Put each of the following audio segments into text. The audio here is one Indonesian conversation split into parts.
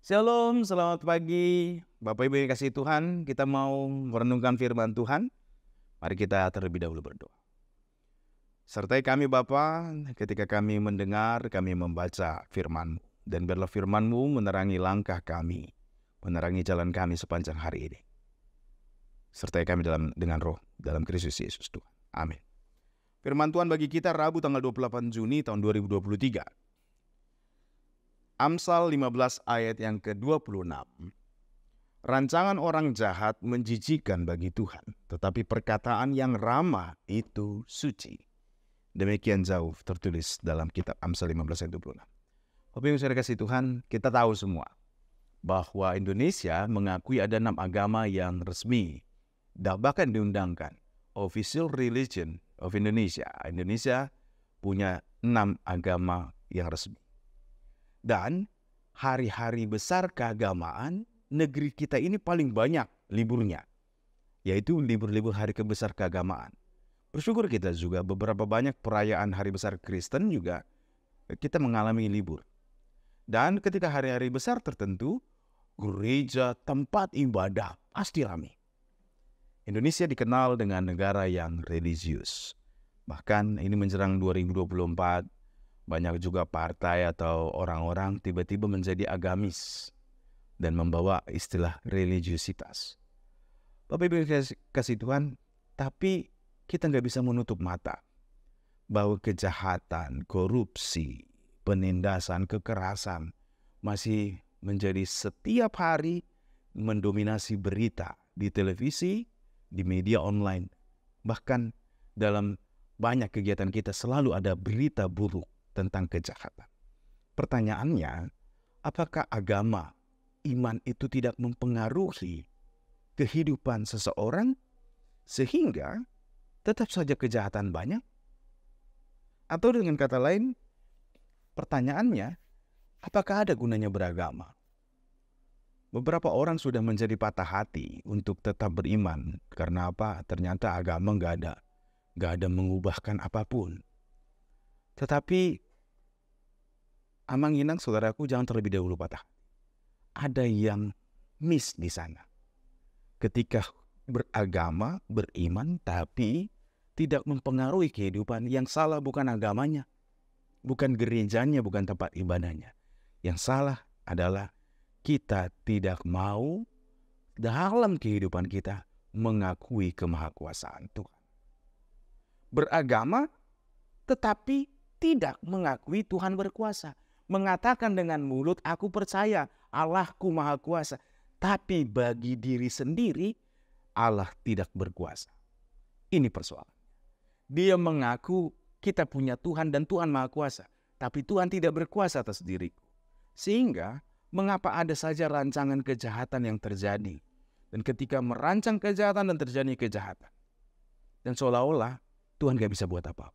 Shalom, selamat pagi. Bapak Ibu yang kasih Tuhan, kita mau merenungkan firman Tuhan. Mari kita terlebih dahulu berdoa. Sertai kami Bapa, ketika kami mendengar, kami membaca firman-Mu. Dan biarlah firman-Mu menerangi langkah kami, menerangi jalan kami sepanjang hari ini. Sertai kami dengan roh, dalam Kristus Yesus Tuhan. Amin. Firman Tuhan bagi kita Rabu tanggal 28 Juni tahun 2023. Amsal 15 ayat yang ke-26. Rancangan orang jahat menjijikan bagi Tuhan, tetapi perkataan yang ramah itu suci. Demikian jauh tertulis dalam kitab Amsal 15 ayat 26. Bapak Ibu saudara kasih Tuhan, kita tahu semua bahwa Indonesia mengakui ada 6 agama yang resmi dan bahkan diundangkan. Official Religion of Indonesia. Indonesia punya 6 agama yang resmi. Dan hari-hari besar keagamaan, negeri kita ini paling banyak liburnya, yaitu libur-libur hari besar keagamaan. Bersyukur kita juga beberapa banyak perayaan hari besar Kristen juga kita mengalami libur. Dan ketika hari-hari besar tertentu, gereja, tempat ibadah pasti ramai. Indonesia dikenal dengan negara yang religius. Bahkan ini menjelang 2024, banyak juga partai atau orang-orang tiba-tiba menjadi agamis dan membawa istilah religiusitas. Bapak Ibu kasih Tuhan, tapi kita nggak bisa menutup mata bahwa kejahatan, korupsi, penindasan, kekerasan masih menjadi setiap hari mendominasi berita di televisi, di media online. Bahkan dalam banyak kegiatan kita selalu ada berita buruk tentang kejahatan. Pertanyaannya, apakah agama, iman itu tidak mempengaruhi kehidupan seseorang sehingga tetap saja kejahatan banyak? Atau dengan kata lain, pertanyaannya, apakah ada gunanya beragama? Beberapa orang sudah menjadi patah hati untuk tetap beriman. Karena apa? Ternyata agama nggak ada mengubahkan apapun. Tetapi amang-inang saudaraku, jangan terlebih dahulu patah. Ada yang miss di sana. Ketika beragama, beriman, tapi tidak mempengaruhi kehidupan. Yang salah bukan agamanya, bukan gerejanya, bukan tempat ibadahnya. Yang salah adalah kita tidak mau dalam kehidupan kita mengakui kemahakuasaan Tuhan. Beragama, tetapi tidak mengakui Tuhan berkuasa. Mengatakan dengan mulut, aku percaya Allahku maha kuasa. Tapi bagi diri sendiri, Allah tidak berkuasa. Ini persoalan. Dia mengaku kita punya Tuhan dan Tuhan maha kuasa. Tapi Tuhan tidak berkuasa atas diriku. Sehingga, mengapa ada saja rancangan kejahatan yang terjadi. Dan ketika merancang kejahatan dan terjadi kejahatan. Dan seolah-olah Tuhan gak bisa buat apa-apa.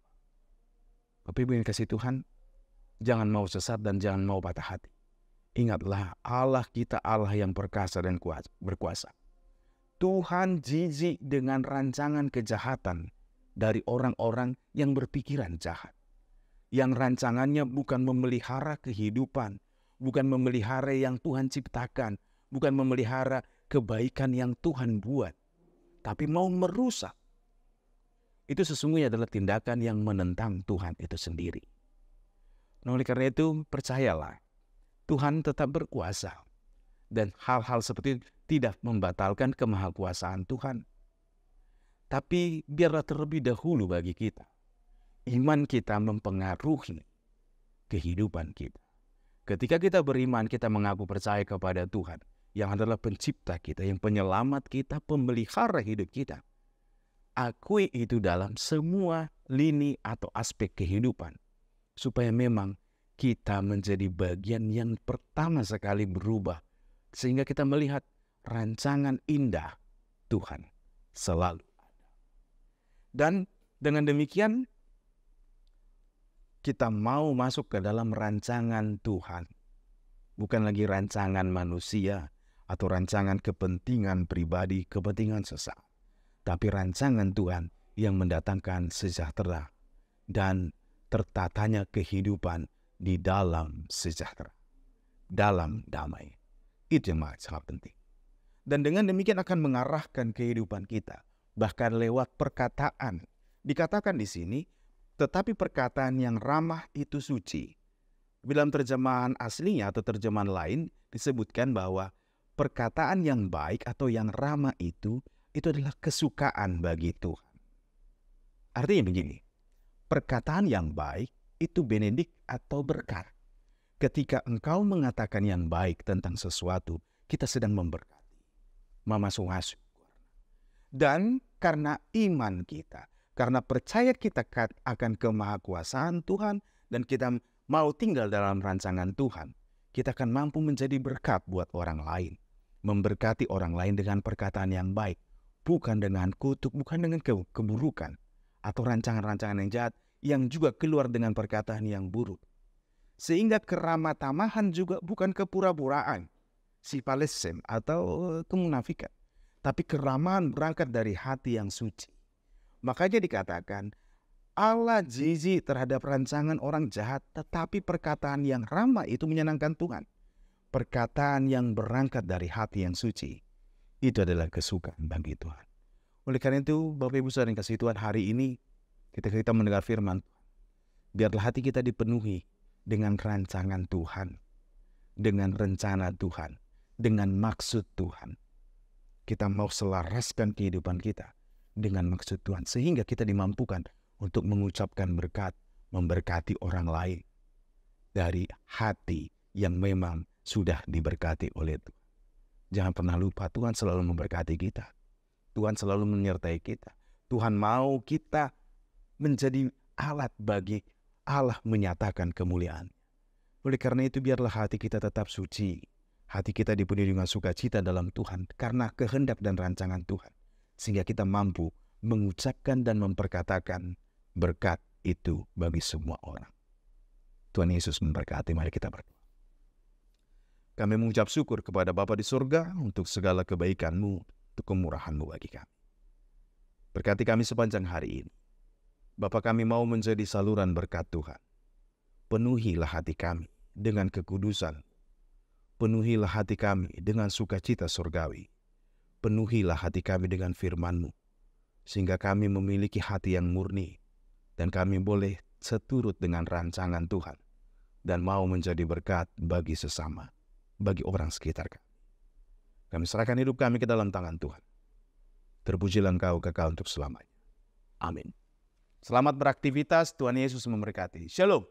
Bapak Ibu yang kasih Tuhan, jangan mau sesat dan jangan mau patah hati. Ingatlah, Allah kita Allah yang perkasa dan berkuasa. Tuhan jijik dengan rancangan kejahatan dari orang-orang yang berpikiran jahat. Yang rancangannya bukan memelihara kehidupan, bukan memelihara yang Tuhan ciptakan, bukan memelihara kebaikan yang Tuhan buat, tapi mau merusak. Itu sesungguhnya adalah tindakan yang menentang Tuhan itu sendiri. Nah, oleh karena itu, percayalah, Tuhan tetap berkuasa. Dan hal-hal seperti itu tidak membatalkan kemahakuasaan Tuhan. Tapi biarlah terlebih dahulu bagi kita, iman kita mempengaruhi kehidupan kita. Ketika kita beriman, kita mengaku percaya kepada Tuhan, yang adalah pencipta kita, yang penyelamat kita, pemelihara hidup kita. Akui itu dalam semua lini atau aspek kehidupan. Supaya memang kita menjadi bagian yang pertama sekali berubah. Sehingga kita melihat rancangan indah Tuhan selalu ada. Dan dengan demikian kita mau masuk ke dalam rancangan Tuhan. Bukan lagi rancangan manusia atau rancangan kepentingan pribadi, kepentingan sesaat. Tapi rancangan Tuhan yang mendatangkan sejahtera dan tertatanya kehidupan di dalam sejahtera, dalam damai. Itu yang sangat penting. Dan dengan demikian akan mengarahkan kehidupan kita, bahkan lewat perkataan. Dikatakan di sini, tetapi perkataan yang ramah itu suci. Dalam terjemahan aslinya atau terjemahan lain disebutkan bahwa perkataan yang baik atau yang ramah itu adalah kesukaan bagi Tuhan. Artinya begini, perkataan yang baik itu benedik atau berkat. Ketika engkau mengatakan yang baik tentang sesuatu, kita sedang memberkati, memasung-masuk. Dan karena iman kita, karena percaya kita akan kemahakuasaan Tuhan, dan kita mau tinggal dalam rancangan Tuhan, kita akan mampu menjadi berkat buat orang lain. Memberkati orang lain dengan perkataan yang baik, bukan dengan kutuk, bukan dengan keburukan, atau rancangan-rancangan yang jahat, yang juga keluar dengan perkataan yang buruk. Sehingga keramah tamahan juga bukan kepura-puraan, sifalesem atau kemunafikan. Tapi keramahan berangkat dari hati yang suci. Makanya dikatakan, Allah jijik terhadap rancangan orang jahat, tetapi perkataan yang ramah itu menyenangkan Tuhan. Perkataan yang berangkat dari hati yang suci, itu adalah kesukaan bagi Tuhan. Oleh karena itu, Bapak Ibu Saudara yang kasih Tuhan, hari ini ketika kita mendengar firman, biarlah hati kita dipenuhi dengan rancangan Tuhan, dengan rencana Tuhan, dengan maksud Tuhan. Kita mau selaraskan kehidupan kita dengan maksud Tuhan, sehingga kita dimampukan untuk mengucapkan berkat, memberkati orang lain dari hati yang memang sudah diberkati oleh Tuhan. Jangan pernah lupa, Tuhan selalu memberkati kita. Tuhan selalu menyertai kita. Tuhan mau kita menjadi alat bagi Allah menyatakan kemuliaan. Oleh karena itu, biarlah hati kita tetap suci. Hati kita dipenuhi dengan sukacita dalam Tuhan karena kehendak dan rancangan Tuhan. Sehingga kita mampu mengucapkan dan memperkatakan berkat itu bagi semua orang. Tuhan Yesus memberkati. Mari kita berdoa. Kami mengucap syukur kepada Bapa di surga untuk segala kebaikan-Mu, untuk kemurahan-Mu bagi kami. Berkati kami sepanjang hari ini. Bapa, kami mau menjadi saluran berkat Tuhan. Penuhilah hati kami dengan kekudusan. Penuhilah hati kami dengan sukacita surgawi. Penuhilah hati kami dengan firman-Mu, sehingga kami memiliki hati yang murni, dan kami boleh seturut dengan rancangan Tuhan, dan mau menjadi berkat bagi sesama, bagi orang sekitar kami. Kami serahkan hidup kami ke dalam tangan Tuhan. Terpujilah Engkau kekal untuk selamanya. Amin. Selamat beraktivitas, Tuhan Yesus memberkati. Shalom.